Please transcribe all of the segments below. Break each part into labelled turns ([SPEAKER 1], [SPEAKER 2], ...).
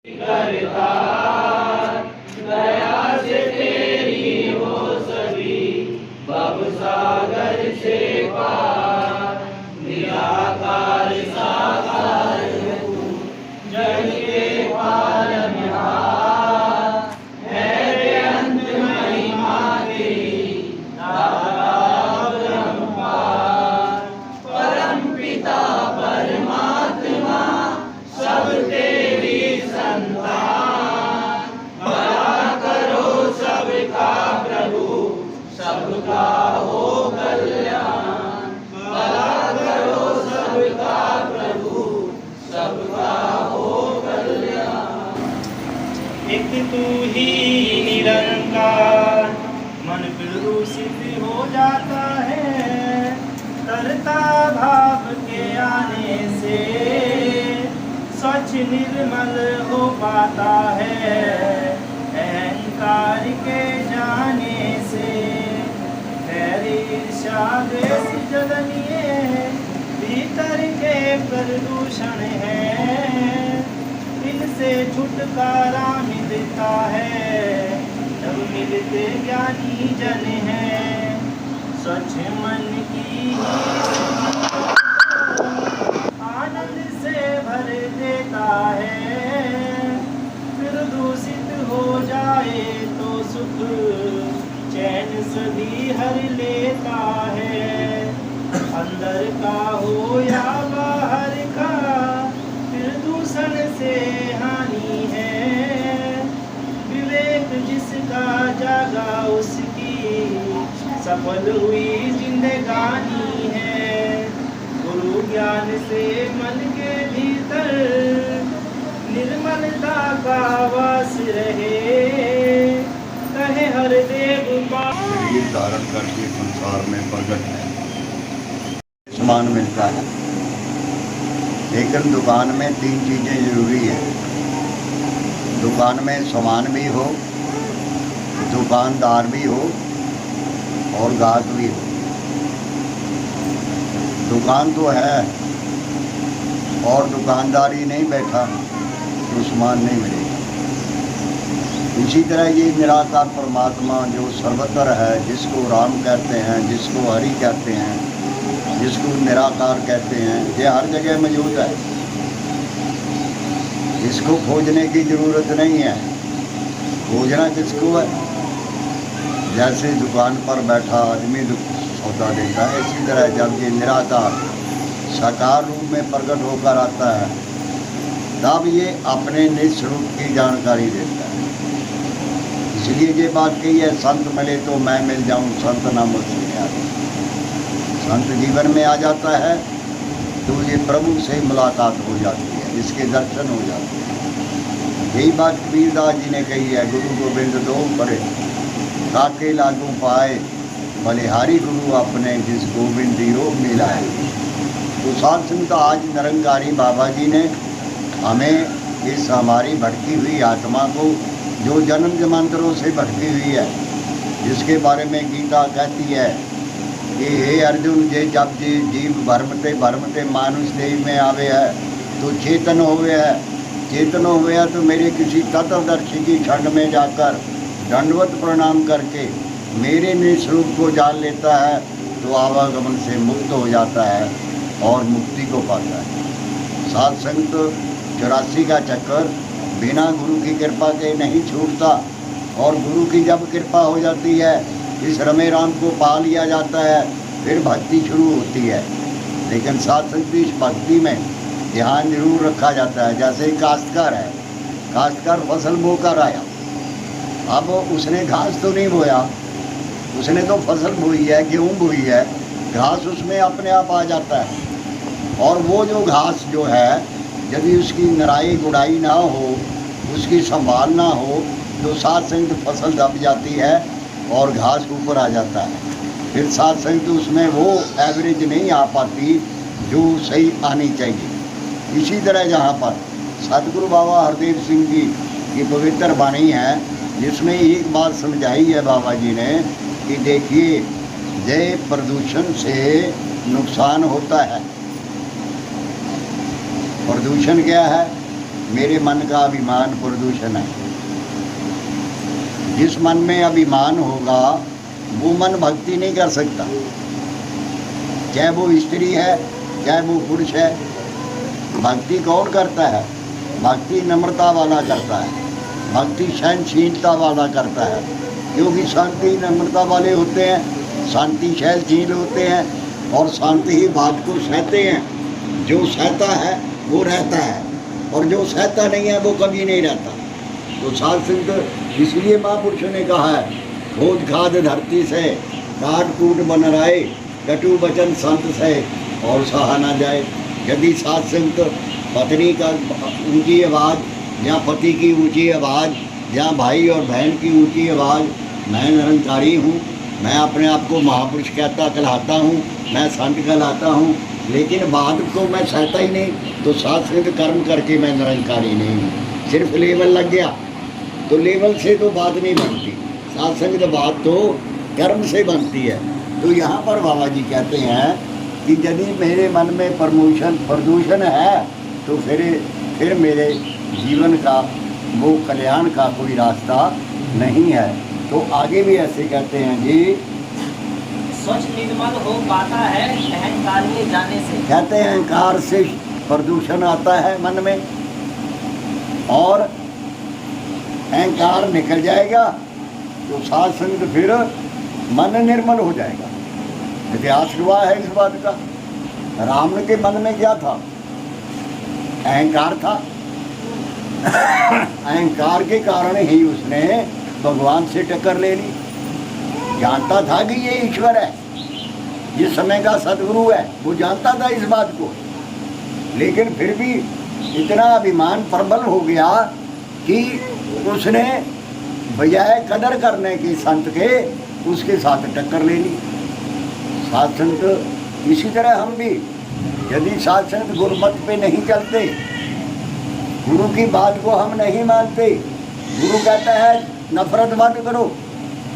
[SPEAKER 1] करता दया से तेरी हो सभी भव सागर से पार। निराकार साकार तू जग के पालनहार है बेअंत महिमा तेरी दाता ब्रह्मपार। परम पिता परमात्मा सब तेरी संतान। भला करो सबका प्रभु सबका हो कल्याण। भला करो सबका प्रभु सबका हो कल्याण।
[SPEAKER 2] एक तू ही निरंकार मन विरूसित हो जाता है। करता भाव के आने से स्वच्छ निर्मल हो पाता है। अहंकार के जाने से ईर्ष्या द्वेष जलनीय भीतर के प्रदूषण है। इनसे छुटकारा मिलता है जब मिलते ज्ञानी जन है। स्वच्छ मन की आनंद से भर देता है। फिर दूषित हो जाए तो सुख चैन सभी हर लेता है। अंदर का हो या बाहर का फिर दूषण से हानि है। विवेक जिसका जागा उसकी सफल हुई जिंदगानी है। गुरु ज्ञान से मन के भीतर निर्मलता का वास रहे। कहे हर देव
[SPEAKER 3] शरीर धारण करके संसार में प्रकट है। सामान मिलता है लेकिन दुकान में 3 चीज़ें जरूरी है। दुकान में सामान भी हो, दुकानदार भी हो और ग्राहक भी हो। दुकान तो है और दुकानदार ही नहीं बैठा तो सामान नहीं मिलेगा। इसी तरह ये निराकार परमात्मा जो सर्वत्र है, जिसको राम कहते हैं, जिसको हरि कहते हैं, जिसको निराकार कहते हैं, ये हर जगह मौजूद है। इसको खोजने की ज़रूरत नहीं है। खोजना किसको है? जैसे दुकान पर बैठा आदमी सौदा देता है, इसी तरह जब ये निराकार साकार रूप में प्रकट होकर आता है तब ये अपने निज स्वरूप की जानकारी देता है। इसलिए ये बात कही है, संत मिले तो मैं मिल जाऊं, संत ना मुझसे आ जाए। संत जीवन में आ जाता है तो ये प्रभु से मुलाकात हो जाती है, इसके दर्शन हो जाते हैं। यही बात कबीरदास जी ने कही है, गुरु गोविंद दो पढ़े काके लागू पाए बलिहारी गुरु अपने जिस गोविंद दीरो मिलाए। तो साध संगत आज निरंकारी बाबा जी ने हमें इस हमारी भटकी हुई आत्मा को, जो जन्म जन्मांतरों से भटकी हुई है, जिसके बारे में गीता कहती है कि हे अर्जुन, जे जब जीव भरमते मानुष देह में आवे है तो चेतन होवे है। चेतन होवे है तो मेरे किसी तत्वदर्शी की क्षण में जाकर दंडवत प्रणाम करके मेरे निज स्वरूप को जान लेता है तो आवागमन से मुक्त हो जाता है और मुक्ति को पाता है। साध संगत 84 का चक्कर बिना गुरु की कृपा के नहीं छूटता। और गुरु की जब कृपा हो जाती है, इस रमे राम को पा लिया जाता है, फिर भक्ति शुरू होती है। लेकिन साथ संगत इस भक्ति में ध्यान जरूर रखा जाता है। जैसे काश्तकार है, काश्तकार फसल बोकर आया, अब उसने घास तो नहीं बोया, उसने तो फसल बोई है, गेहूँ बोई है, घास उसमें अपने आप आ जाता है। और वो जो घास जो है, यदि उसकी निराई गुड़ाई ना हो, उसकी संभाल ना हो तो साथ संगत फसल दब जाती है और घास ऊपर आ जाता है। फिर साथ संगत उसमें वो एवरेज नहीं आ पाती जो सही आनी चाहिए। इसी तरह जहाँ पर सतगुरु बाबा हरदेव सिंह जी की पवित्र वाणी है, जिसमें एक बात समझाई है बाबा जी ने कि देखिए, जय प्रदूषण से नुकसान होता है। प्रदूषण क्या है? मेरे मन का अभिमान प्रदूषण है। जिस मन में अभिमान होगा वो मन भक्ति नहीं कर सकता, चाहे वो स्त्री है चाहे वो पुरुष है। भक्ति कौन करता है? भक्ति नम्रता वाला करता है, भक्ति सहनशीलता वाला करता है, क्योंकि शांति नम्रता वाले होते हैं, शांति सहनशील होते हैं और शांति ही बात को सहते हैं। जो सहता है वो रहता है और जो सहता नहीं है वो कभी नहीं रहता। तो साध संत इसलिए महापुरुषों ने कहा है, खोद खाद धरती से काट कूट बन राय, कटु वचन संत से और सहा न जाए। यदि साध संत पत्नी का ऊंची आवाज़ या पति की ऊंची आवाज़ या भाई और बहन की ऊंची आवाज़, मैं निरंकारी हूँ, मैं अपने आप को महापुरुष कहलाता हूँ, मैं संत कहलाता हूँ, लेकिन बाद को मैं सहता ही नहीं, तो साध संत कर्म करके मैं निरंकारी नहीं हूँ। सिर्फ लेवल लग गया तो लेवल से तो बात नहीं बनती, साध संग बात तो कर्म से बनती है। तो यहाँ पर बाबा जी कहते हैं कि यदि मेरे मन में प्रदूषण है तो फिर मेरे जीवन का वो कल्याण का कोई रास्ता नहीं है। तो आगे भी ऐसे कहते हैं जी,
[SPEAKER 1] स्वच्छ निर्मल हो पाता है अहंकार में जाने से।
[SPEAKER 3] कहते हैं अहंकार से प्रदूषण आता है मन में और अहंकार निकल जाएगा तो साध संग फिर मन निर्मल हो जाएगा। इतिहास हुआ है इस बात का। रावण के मन में क्या था? अहंकार था। अहंकार के कारण ही उसने भगवान से टक्कर ले ली। जानता था कि ये ईश्वर है, ये समय का सदगुरु है, वो जानता था इस बात को, लेकिन फिर भी इतना अभिमान प्रबल हो गया कि उसने बजाय कदर करने की संत के उसके साथ टक्कर ले ली। साध संत इसी तरह हम भी यदि साध संत गुरुमत पे नहीं चलते, गुरु की बात को हम नहीं मानते, गुरु कहता है नफरत मत करो,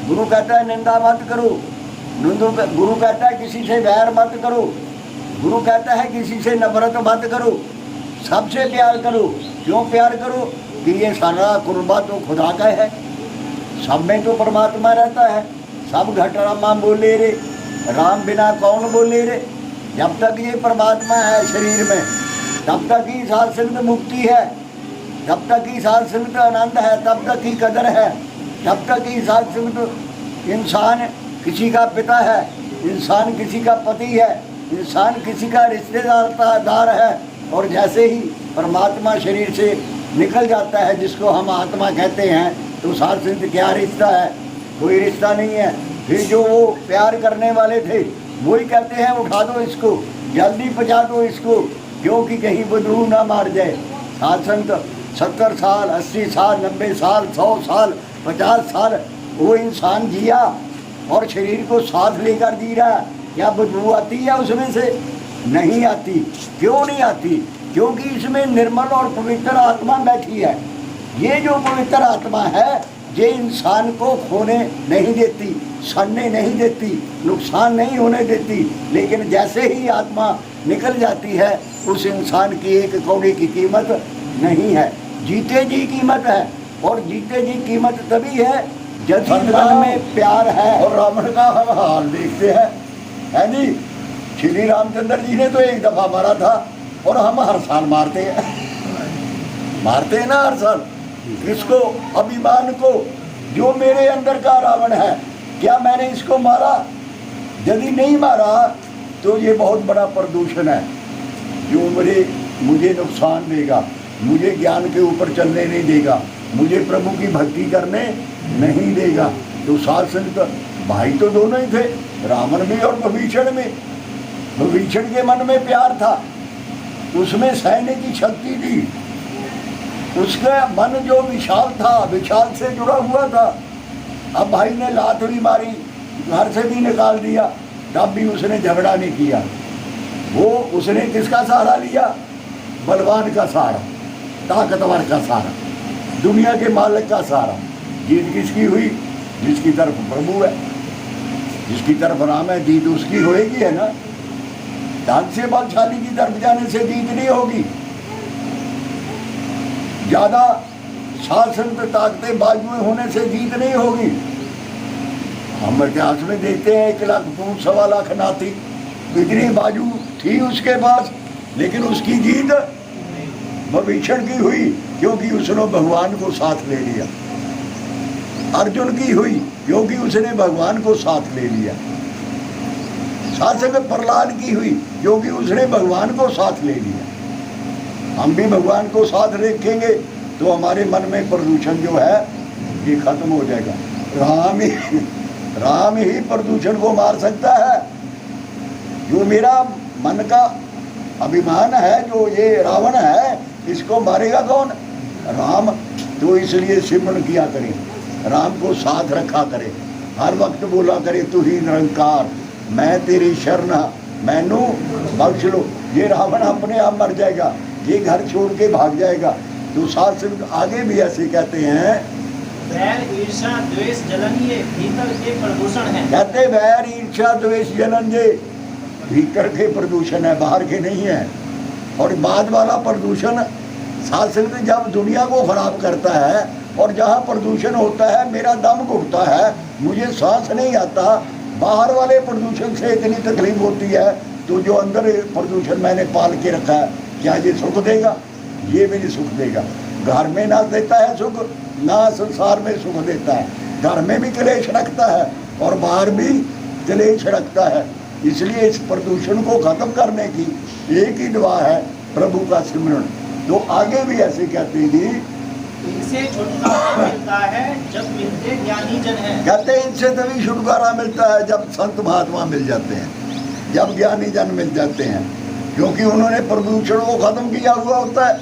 [SPEAKER 3] गुरु कहता है निंदा मत करो, गुरु कहता है किसी से वैर मत करो, गुरु कहता है किसी से नफरत मत करो, सबसे प्यार करो। क्यों प्यार करो? कि ये सारा कुर्बा तो खुदा का है, सब में तो परमात्मा रहता है। सब घट रामा बोले रे, राम बिना कौन बोले रे। जब तक ये परमात्मा है शरीर में तब तक ही साध संगत मुक्ति है, जब तक ही साध संगत आनंद है, तब तक ही कदर है, तब तक ही साध संगत इंसान किसी का पिता है, इंसान किसी का पति है, इंसान किसी का रिश्तेदार है। और जैसे ही परमात्मा शरीर से निकल जाता है, जिसको हम आत्मा कहते हैं, तो साध संगत क्या रिश्ता है? कोई रिश्ता नहीं है। फिर जो वो प्यार करने वाले थे वही कहते हैं उठा दो इसको, जल्दी पहुँचा दो इसको, क्योंकि कहीं बदरू ना मार जाए। साध संत 70 साल 80 साल 90 साल 100 साल 50 साल वो इंसान जिया और शरीर को साथ लेकर जी रहा। क्या बदबू आती है उसमें से? नहीं आती। क्यों नहीं आती? क्योंकि इसमें निर्मल और पवित्र आत्मा बैठी है। ये जो पवित्र आत्मा है ये इंसान को खोने नहीं देती, सड़ने नहीं देती, नुकसान नहीं होने देती। लेकिन जैसे ही आत्मा निकल जाती है उस इंसान की एक कौड़ी की कीमत नहीं है, जीते जी कीमत है। और जीते जी कीमत तभी है जब मन में प्यार है। और रावण का हम हाल देखते हैं, है नी? श्री रामचंद्र जी ने तो एक दफा मारा था और हम हर साल मारते हैं, मारते हैं ना हर साल। इसको अभिमान को, जो मेरे अंदर का रावण है, क्या मैंने इसको मारा? यदि नहीं मारा तो ये बहुत बड़ा प्रदूषण है जो मुझे नुकसान देगा, मुझे ज्ञान के ऊपर चलने नहीं देगा, मुझे प्रभु की भक्ति करने नहीं देगा। तो साध संत भाई तो दोनों ही थे, रावण भी और विभीषण में। विभीषण के मन में प्यार था, उसमें सहने की शक्ति थी, उसका मन जो विशाल था, विशाल से जुड़ा हुआ था। अब भाई ने लात भी मारी, घर से भी निकाल दिया, तब भी उसने झगड़ा नहीं किया। वो उसने किसका सहारा लिया? बलवान का सहारा, ताकतवर का सहारा, दुनिया के मालिक का सहारा। जीत किसकी हुई? जिसकी तरफ प्रभु है, जिसकी तरफ राम है, जीत उसकी होएगी, है ना? धन से बलशाली की तरफ जाने से जीत नहीं होगी। ज़्यादा शासन ताकतें बाजू में होने से जीत नहीं होगी। हम इतिहास में देखते हैं 1 लाख 2 लाख नाती, इतनी बाजू थी उसके पास, लेकिन उसकी जीत विभीषण की हुई क्योंकि उसने भगवान को साथ ले लिया। अर्जुन की हुई क्योंकि उसने भगवान को साथ ले लिया। शासक प्रहलाद की हुई क्योंकि उसने भगवान को साथ ले लिया। हम भी भगवान को साथ रखेंगे तो हमारे मन में प्रदूषण जो है ये खत्म हो जाएगा। राम ही प्रदूषण को मार सकता है। जो मेरा मन का अभिमान है, जो ये रावण है, इसको मारेगा कौन? राम। तो इसलिए सिमरन किया करें, राम को साथ रखा करें, हर वक्त बोला करे तू ही निरंकार, मैं तेरी शरण, मैनू बख्श लो। ये रावण अपने आप मर जाएगा, ये घर छोड़ के भाग जाएगा। तो शास्त्र आगे भी ऐसे कहते हैं,
[SPEAKER 2] वैर ईर्ष्या द्वेष जलन ये भीतर के प्रदूषण है।
[SPEAKER 3] कहते वैर ईर्ष्या द्वेष जलन ये भीतर के प्रदूषण है, बाहर के नहीं है। और बाद वाला प्रदूषण शास्त्र जब दुनिया को खराब करता है और जहाँ प्रदूषण होता है मेरा दम घुटता है, मुझे सांस नहीं आता, बाहर वाले प्रदूषण से इतनी तकलीफ होती है, तो जो अंदर प्रदूषण मैंने पाल के रखा है क्या ये सुख देगा? ये भी नहीं सुख देगा। घर में ना देता है सुख, ना संसार में सुख देता है। घर में भी क्लेश रखता है और बाहर भी क्लेश रखता है। इसलिए इस प्रदूषण को खत्म करने की एक ही दुआ है, प्रभु का सिमरन। तो आगे भी ऐसे कहते हैं,
[SPEAKER 2] इनसे छुटकारा मिलता है जब मिलते ज्ञानी जन हैं।
[SPEAKER 3] कहते हैं इनसे तभी छुटकारा मिलता है जब संत महात्मा मिल जाते हैं, जब ज्ञानी जन मिल जाते हैं, क्योंकि उन्होंने प्रदूषण को खत्म किया हुआ होता है।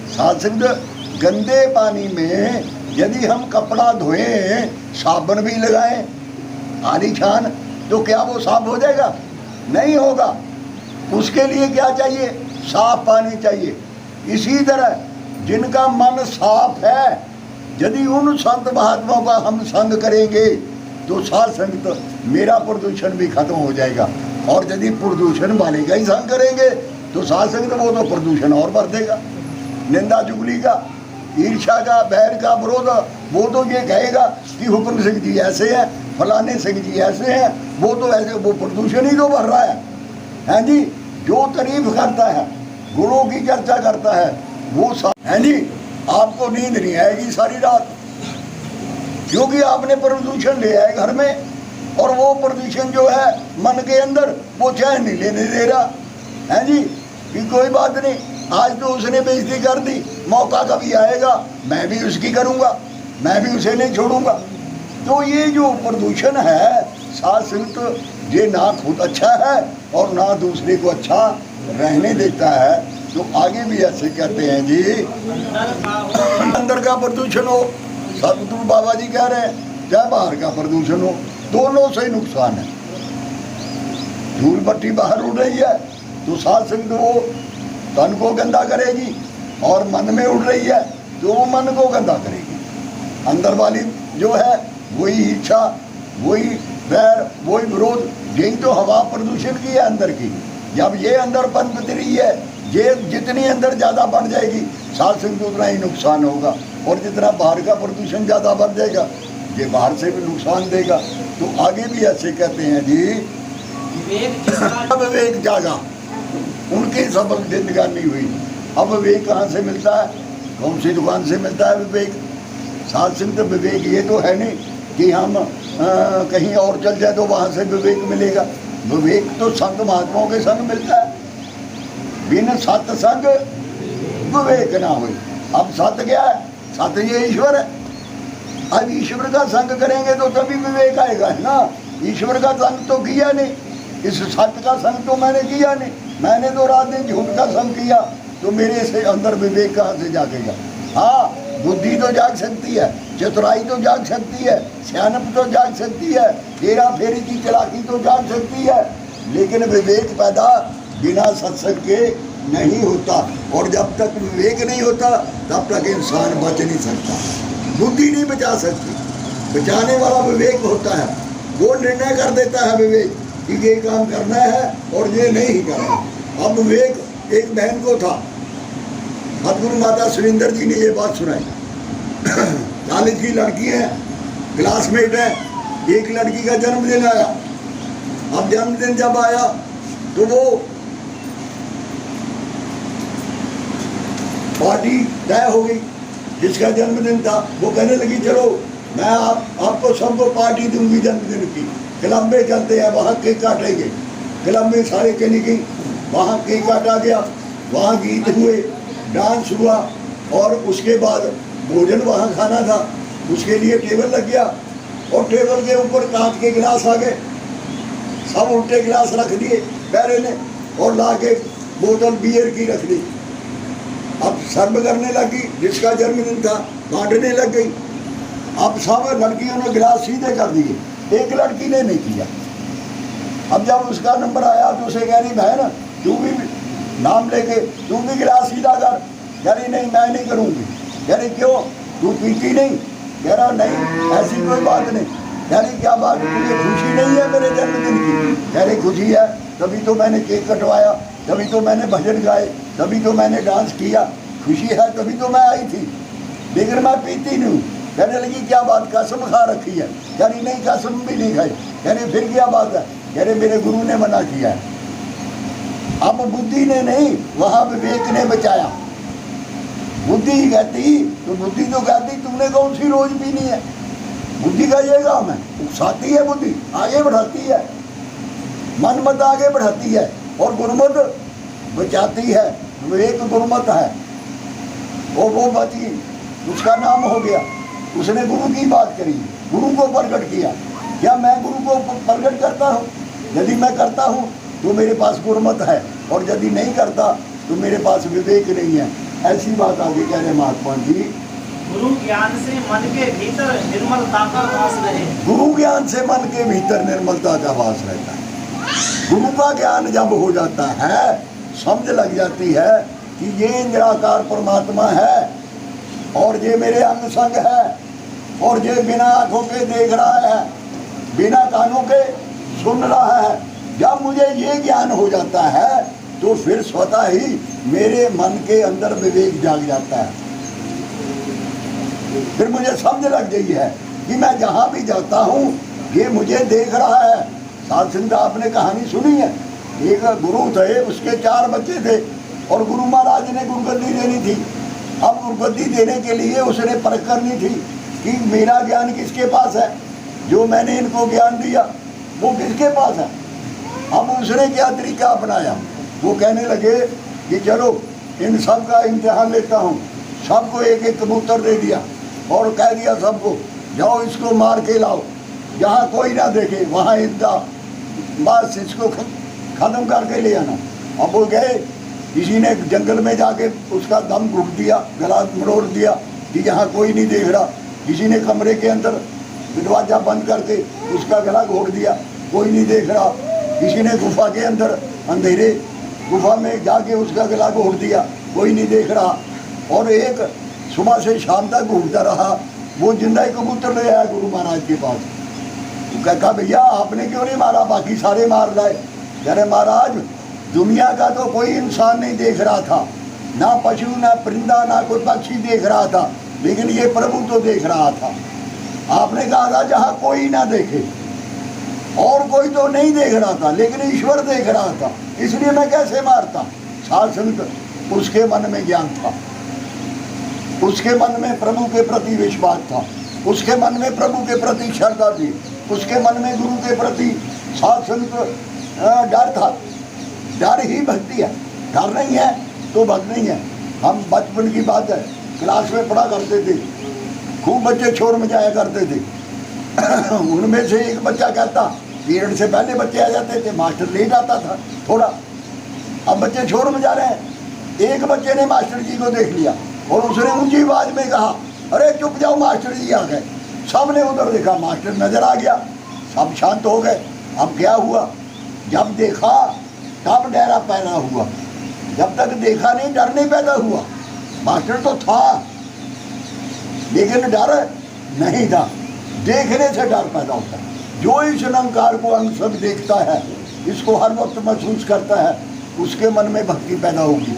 [SPEAKER 3] शास्त्र गंदे पानी में यदि हम कपड़ा धोएं, साबुन भी लगाएं आलीशान, तो क्या वो साफ हो जाएगा? नहीं होगा। उसके लिए क्या चाहिए? साफ पानी चाहिए। इसी तरह जिनका मन साफ है, यदि उन संत महात्माओं का हम संग करेंगे तो साथ संगत मेरा प्रदूषण भी खत्म हो जाएगा। और यदि प्रदूषण वाले का ही संग करेंगे तो साथ संगत वो तो प्रदूषण और बढ़ देगा। निंदा चुगली का, ईर्ष्या का, बैर का, विरोध, वो तो ये कहेगा कि हुक्म सिंह जी ऐसे हैं, फलाने सिंह जी ऐसे हैं, वो तो ऐसे, वो प्रदूषण ही तो बढ़ रहा है जी। जो तारीफ करता है, गुणों की चर्चा करता है, वो है जी, आपको नींद नहीं आएगी सारी रात, क्योंकि आपने प्रदूषण ले आए घर में, और वो प्रदूषण जो है मन के अंदर वो चैन नहीं लेने दे रहा है जी। कि कोई बात नहीं, आज तो उसने बेइज्जती कर दी, मौका कभी आएगा मैं भी उसकी करूँगा, मैं भी उसे नहीं छोड़ूंगा। तो ये जो प्रदूषण है शास्त्र ये ना खुद अच्छा है और ना दूसरे को अच्छा रहने देता है। तो आगे भी ऐसे कहते हैं जी, अंदर का प्रदूषण हो, सतगुरु बाबा जी कह रहे हैं, चाहे बाहर का प्रदूषण हो, दोनों से नुकसान है। धूल भट्टी बाहर उड़ रही है तो साथ संग वो तन को गंदा करेगी, और मन में उड़ रही है तो वो मन को गंदा करेगी। अंदर वाली जो है वही इच्छा, वही बैर, वही विरोध, यही तो हवा प्रदूषण की है अंदर की। जब ये अंदर पनप रही है, ये जितनी अंदर ज़्यादा बढ़ जाएगी साथ संग उतना ही नुकसान होगा, और जितना बाहर का प्रदूषण ज़्यादा बढ़ जाएगा ये बाहर से भी नुकसान देगा। तो आगे भी ऐसे कहते हैं जी, अब विवेक जागा, उनकी सफल जिंदगानी हुई। अब विवेक कहाँ से मिलता है? कौन सी दुकान से मिलता है विवेक? साथ संग तो विवेक ये तो है नहीं कि हम कहीं और चल जाए तो वहाँ से विवेक मिलेगा। विवेक तो संत महात्माओं के संग मिलता है। बिन सत्संग विवेक ना हो। अब सत्य क्या है? सत्य ये ईश्वर है। अब ईश्वर का संग करेंगे तो तभी विवेक आएगा, है ना। ईश्वर का संग तो किया नहीं, इस सत्य का संग तो मैंने किया नहीं, मैंने तो रात दिन झूठ का संग किया, तो मेरे से अंदर विवेक कहाँ से जागेगा? हाँ, बुद्धि तो जाग सकती है, चतुराई तो जाग सकती है, सियानप तो जाग सकती है, हेरा फेरी की चालाकी तो जाग सकती है, लेकिन विवेक पैदा बिना सत्संग के नहीं होता। और जब तक विवेक नहीं होता तब तक इंसान बच नहीं सकता। बुद्धि नहीं बचा सकती, बचाने वाला विवेक होता है। वो निर्णय कर देता है विवेक कि ये काम करना है और ये नहीं करना। अब विवेक एक बहन को था, सतगुरु माता सुरेंद्र जी ने ये बात सुनाई। कॉलेज की लड़की है, क्लासमेट है, एक लड़की का जन्मदिन आया। अब जन्मदिन जब आया तो वो पार्टी तय हो गई। जिसका जन्मदिन था वो कहने लगी चलो मैं आपको सबको पार्टी दूंगी जन्मदिन की, क्लब में चलते हैं, वहाँ केक काटेंगे। क्लब में सारे चली गई, वहाँ केक काटा गया, वहाँ गीत हुए, डांस हुआ और उसके बाद भोजन वहाँ खाना था। उसके लिए टेबल लग गया और टेबल के ऊपर कांच के गिलास आ गए। सब उल्टे गिलास रख दिए पैरे ने और ला के बोतल बियर की रख दी। अब सर्व करने लगी, जिसका जन्मदिन था बांटने लग गई। अब सब लड़कियों ने गिलास सीधे कर दिए, एक लड़की ने नहीं किया। अब जब उसका नंबर आया तो उसे कह रही बहन तू भी नाम लेके तू भी गिलास सीधा कर। कह रही नहीं मैं नहीं करूँगी। कह रही क्यों, तू पीती नहीं? कह रहा नहीं ऐसी कोई बात नहीं। कह रही क्या बात, तुझे खुशी नहीं है मेरे जन्मदिन की? कह रही खुशी है, तभी तो मैंने केक कटवाया, तभी तो मैंने भजन गाए, तभी तो मैंने डांस किया। खुशी है तभी तो मैं आई थी, लेकिन मैं पीती नहीं हूँ। कहने लगी क्या बात, कसम खा रखी है? कह रही नहीं कसम भी नहीं खाई। कह रही फिर क्या बात है? कह रहे मेरे गुरु ने मना किया है। अब बुद्धि ने नहीं, वहाँ विवेक ने बचाया। बुद्धि कहती तो बुद्धि तो कहती तुमने कौन सी रोज पीनी है। बुद्धि का ये काम है, उकसाती है बुद्धि, आगे बढ़ाती है, मन मत आगे बढ़ाती है और गुरुमत बचाती है। विवेक गुरुमत है और वो बची, उसका नाम हो गया। उसने गुरु की बात करी, गुरु को प्रकट किया। क्या मैं गुरु को प्रकट करता हूँ? यदि मैं करता हूँ तो मेरे पास गुरुमत है और यदि नहीं करता तो मेरे पास विवेक नहीं है। ऐसी बात आगे कह रहे महात्मा जी।
[SPEAKER 2] गुरु ज्ञान से मन के भीतर निर्मलता का वास रहे।
[SPEAKER 3] गुरु ज्ञान से मन के भीतर निर्मलता का वास रहता है। गुरु का ज्ञान जब हो जाता है, समझ लग जाती है कि ये निराकार परमात्मा है और ये मेरे अंग संग है और ये बिना आंखों के देख रहा है, बिना कानों के सुन रहा है। जब मुझे ये ज्ञान हो जाता है तो फिर स्वतः ही मेरे मन के अंदर विवेक जाग जाता है। फिर मुझे समझ लग गई है कि मैं जहाँ भी जाता हूँ ये मुझे देख रहा है। साध संग आपने कहानी सुनी है, एक गुरु थे, उसके 4 बच्चे थे और गुरु महाराज ने गुरुगद्दी देनी थी। अब गुरुगद्दी देने के लिए उसने परख करनी थी कि मेरा ज्ञान किसके पास है, जो मैंने इनको ज्ञान दिया वो किसके पास है। अब उसने क्या तरीका अपनाया, वो कहने लगे कि चलो इन सब का इम्तिहान लेता हूँ। सबको एक एक कबूतर दे दिया और कह दिया सबको जाओ इसको मार के लाओ, जहाँ कोई ना देखे वहाँ इसका बस इसको ख़त्म करके ले आना। अब वो गए, किसी ने जंगल में जाके उसका दम घुट दिया, गला मरोड़ दिया कि यहाँ कोई नहीं देख रहा। किसी ने कमरे के अंदर दरवाजा बंद करके उसका गला घोट दिया, कोई नहीं देख रहा। किसी ने गुफा के अंदर अंधेरे गुफा में जाके उसका गला घोट दिया, कोई नहीं देख रहा। और एक सुबह से शाम तक घूमता रहा, वो जिंदा ही कबूतर ले आया गुरु महाराज के पास। कहा भैया आपने क्यों नहीं मारा, बाकी सारे मार लाए। अरे महाराज दुनिया का तो कोई इंसान नहीं देख रहा था, ना पशु ना परिंदा ना कोई पक्षी देख रहा था, लेकिन ये प्रभु तो देख रहा था। आपने कहा था जहाँ कोई ना देखे, और कोई तो नहीं देख रहा था लेकिन ईश्वर देख रहा था, इसलिए मैं कैसे मारता। साध संगत उसके मन में ज्ञान था, उसके मन में प्रभु के प्रति विश्वास था, उसके मन में प्रभु के प्रति श्रद्धा थी, उसके मन में गुरु के प्रति साध संगत डर था। डर ही भक्ति है, डर नहीं है तो भक्त नहीं है। हम बचपन की बात है, क्लास में पढ़ा करते थे, खूब बच्चे शोर मचाया करते थे। उनमें से एक बच्चा कहता, पीरियड से पहले बच्चे आ जाते थे, मास्टर लेट आता था थोड़ा। अब बच्चे शोर मचा रहे हैं, एक बच्चे ने मास्टर जी को देख लिया और उसने ऊंची आवाज में कहा अरे चुप जाओ मास्टर जी आ गए। सब ने उधर देखा, मास्टर नजर आ गया, सब शांत हो गए। अब क्या हुआ, जब देखा तब डरा पैदा हुआ, जब तक देखा नहीं डर नहीं पैदा हुआ। मास्टर तो था लेकिन डर नहीं था, देखने से डर पैदा होता है। जो इस अलंकार को अंग सब देखता है, इसको हर वक्त महसूस करता है, उसके मन में भक्ति पैदा होगी।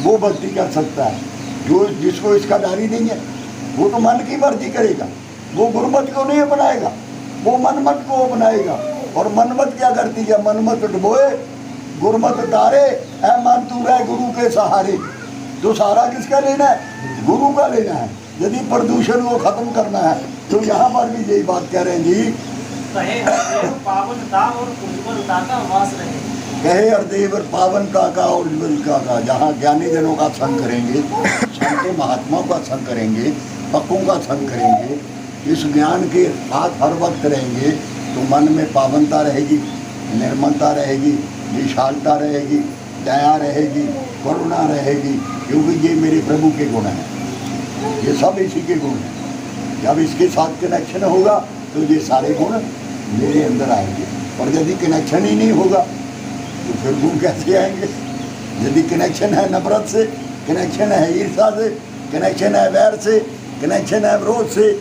[SPEAKER 3] वो भक्ति कर सकता है। जो जिसको इसका डर ही नहीं है वो तो मन की मर्जी करेगा, वो गुरमत को नहीं अपनाएगा, वो मनमत को अपनाएगा। और मनमत क्या करती है? मनमत डुबोए गुरमत तारे, ऐ मन तू रहे गुरु के सहारे। तो सहारा किसका लेना है? गुरु का लेना है। यदि प्रदूषण को खत्म करना है तो यहाँ पर भी यही बात कह रहे हैं जी,
[SPEAKER 1] कहे हरदेव पावनता और उज्ज्वलता का वास रहे।
[SPEAKER 3] कहे हरदेव पावनता का और उज्ज्वलता का। जहाँ ज्ञानी जनों का संग करेंगे, संत महात्माओं का संग करेंगे, पक्कों का संग करेंगे, इस ज्ञान के साथ हर वक्त रहेंगे तो मन में पावनता रहेगी, निर्मलता रहेगी, विशालता रहेगी, दया रहेगी, करुणा रहेगी, क्योंकि ये मेरे प्रभु के गुण हैं, ये सब इसी के गुण हैं। जब इसके साथ कनेक्शन होगा तो ये सारे गुण मेरे अंदर आएंगे। और यदि कनेक्शन ही नहीं होगा तो फिर गुण कैसे आएंगे? यदि कनेक्शन है नफरत से, कनेक्शन है ईर्ष्या से, कनेक्शन है वैर से, कनेक्शन है विरोध से,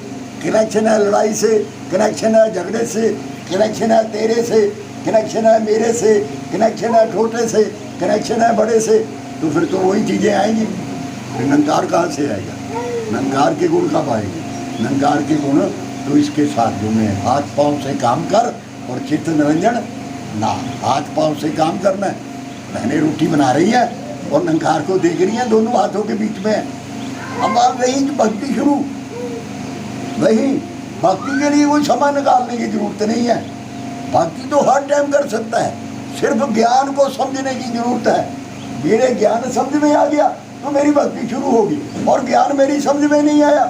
[SPEAKER 3] कनेक्शन है लड़ाई से, कनेक्शन है झगड़े से, कनेक्शन है तेरे से, कनेक्शन है मेरे से, कनेक्शन है छोटे से, कनेक्शन है बड़े से, तो फिर तो वही चीज़ें आएंगी। फिर निरंकार कहाँ से आएगा? निरंकार के गुण कब आएंगे? निरंकार के गुण तो इसके साथ जुड़े हैं। हाथ पाँव से काम कर और चित्त निरंजन ना। हाथ पाँव से काम करना है। बहनें रोटी बना रही है और निरंकार को देख रही है, दोनों हाथों के बीच में है। अब आप वही भक्ति शुरू, वही भक्ति के लिए कोई समय निकालने की जरूरत नहीं है। भक्ति तो हर टाइम कर सकता है, सिर्फ ज्ञान को समझने की जरूरत है। मेरे ज्ञान समझ में आ गया तो मेरी भक्ति शुरू होगी, और ज्ञान मेरी समझ में नहीं आया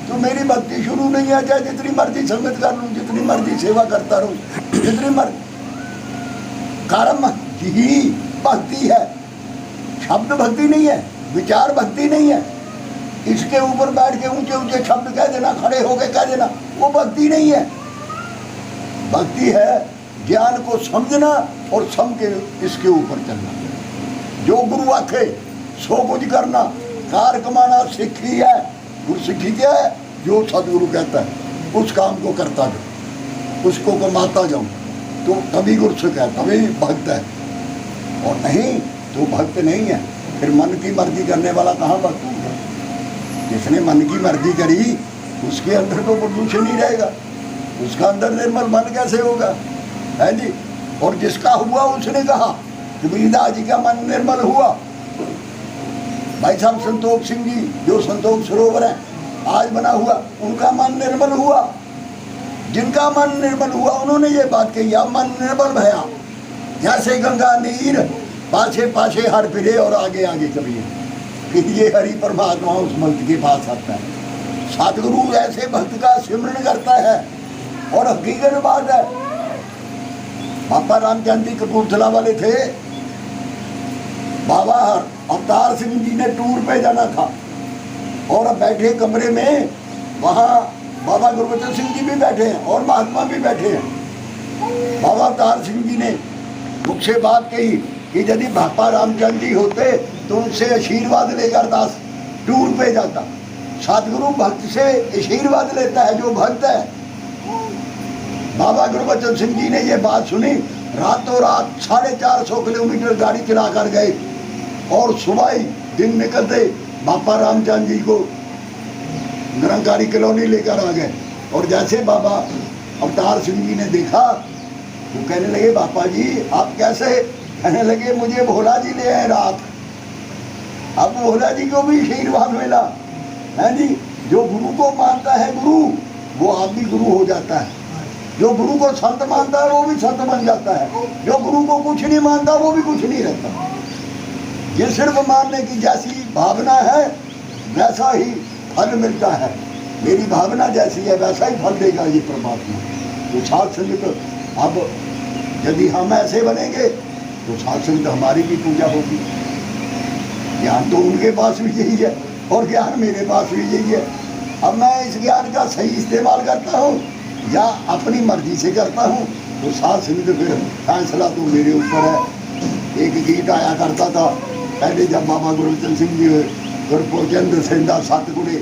[SPEAKER 3] तो मेरी भक्ति शुरू नहीं है। चाहे जितनी मर्जी संगत कर लूँ, जितनी मर्जी सेवा करता रहूँ, जितनी मर्जी, कर्म ही भक्ति है, शब्द भक्ति नहीं है, विचार भक्ति नहीं है। इसके ऊपर बैठ के ऊंचे ऊंचे शब्द कह देना, खड़े होके कह देना, वो भक्ति नहीं है। भक्ति है ज्ञान को समझना और समझ के इसके ऊपर चलना। जो गुरु आखे सो कुछ करना, कार कमाना सीखी है। गुरु सीखी क्या है? जो सदगुरु कहता है उस काम को करता जाओ, उसको कमाता जाऊँ, तो तभी गुरु से कहता, तभी भक्त है। और नहीं तो भक्त नहीं है। फिर मन की मर्जी करने वाला कहाँ भक्त होगा? जिसने मन की मर्जी करी उसके अंदर तो प्रदूषण ही रहेगा, उसका अंदर निर्मल मन कैसे होगा? है जी। और जिसका हुआ उसने कहा कबीरदास जी का मन निर्मल हुआ। भाई साहब संतोष सिंह जी जो संतोष सरोवर है आज बना हुआ, उनका मन निर्मल हुआ। जिनका मन निर्मल हुआ उन्होंने ये बात कही, अब मन निर्मल भया जैसे गंगा नीर, पाछे पाछे हर फिरे और आगे आगे चलिए। फिर ये हरि परमात्मा उस भक्त के पास आता है। सतगुरु ऐसे भक्त का सिमरन करता है। और हकीकत बात है, बाबा रामचंद्र जी कपूरथला वाले थे, बाबा अवतार सिंह जी ने टूर पे जाना था और अब बैठे कमरे में, वहाँ बाबा गुरबचन सिंह जी भी बैठे हैं और महात्मा भी बैठे हैं। बाबा अवतार सिंह जी ने मुझसे बात कही कि यदि बाबा रामचंद्र जी होते तो उनसे आशीर्वाद लेकर दास टूर पे जाता। सतगुरु भक्त से आशीर्वाद लेता है जो भक्त है। बाबा गुरबचन सिंह जी ने ये बात सुनी, रातों रात 450 किलोमीटर गाड़ी चला कर गए और सुबह ही दिन निकलते बाबा रामचंद्र जी को निरंकारी कॉलोनी लेकर आ गए। और जैसे बाबा अवतार सिंह जी ने देखा वो कहने लगे, बाबा जी आप कैसे? कहने लगे, मुझे भोला जी ले आए रात। अब भोला जी को भी आशीर्वाद मिला है जी। जो गुरु को मानता है गुरु, वो आप भी गुरु हो जाता है। जो गुरु को संत मानता है वो भी संत बन जाता है। जो गुरु को कुछ नहीं मानता वो भी कुछ नहीं रहता। ये सिर्फ मानने की जैसी भावना है वैसा ही फल मिलता है। मेरी भावना जैसी है वैसा ही फल देगा ये परमात्मा। तो साथ संगत, अब यदि हम ऐसे बनेंगे तो साथ संगत हमारी भी पूजा होगी। ज्ञान तो उनके पास भी यही है और ज्ञान मेरे पास भी यही है। अब मैं इस ज्ञान का सही इस्तेमाल करता हूँ या अपनी मर्जी से करता हूँ, तो साथ संगत फिर फैसला तो मेरे ऊपर है। एक गीत आया करता था पहले, जब बाबा गुरबचन सिंह जी गुरपुरचंद सेंदा सतगुरे,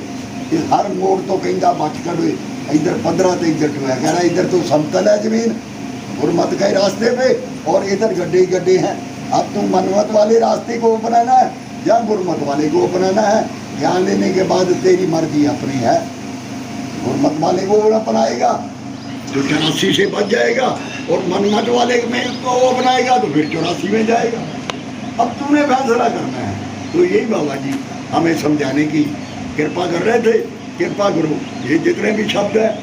[SPEAKER 3] हर मोड़ तो कहता बच कड़े, इधर 15 तो इधर टूया। कह रहा इधर तो समतल है जमीन गुरमत के रास्ते पे और इधर गड्ढे गड्ढे हैं। अब तुम मनमत वाले रास्ते को बनाना है या गुरमत वाले को अपनाना है। ज्ञान लेने के बाद तेरी मर्जी अपनी है। गुरमत वाले को अपनाएगा तो 84 से बच जाएगा, और मनमत वाले में को अपनाएगा तो फिर 84 में जाएगा। अब तूने फैसला करना है। तो यही बाबा जी हमें समझाने की कृपा कर रहे थे। कृपा करो, ये जितने भी शब्द हैं,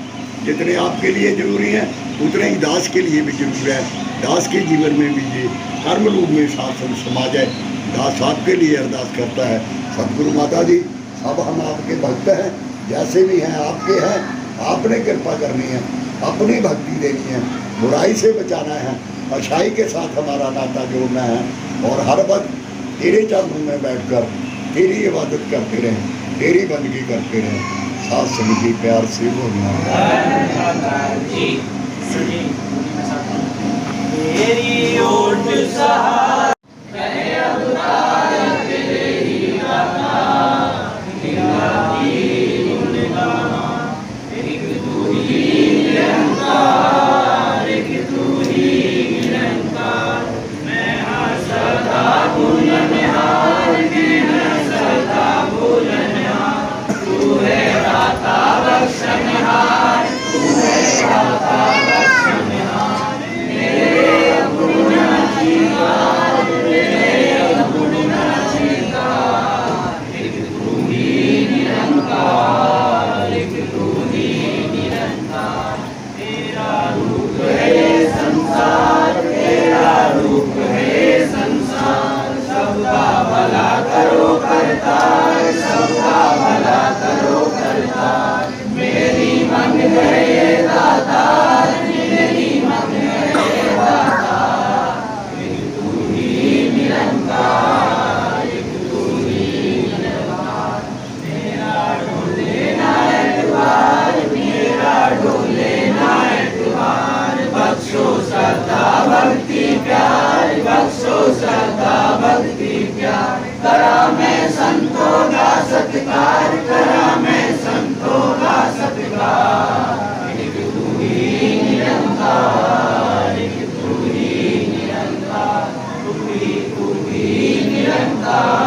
[SPEAKER 3] जितने आपके लिए जरूरी हैं, उतने ही दास के लिए भी जरूर है। दास के जीवन में भी ये कर्म रूप में शासन समाज है। दास आपके लिए अरदास करता है। सतगुरु माता जी, सब हम आपके भक्त हैं, जैसे भी हैं आपके हैं। आपने कृपा करनी है, अपनी भक्ति देनी है, बुराई से बचाना है, अच्छाई के साथ हमारा नाता जोड़ना है, और हर वक्त तेरे चरणों में बैठकर तेरी इबादत करते रहें, तेरी बंदगी करते रहें। साथ सभी प्यार से बोलना।
[SPEAKER 1] तेरी ओट सहारा निरंकार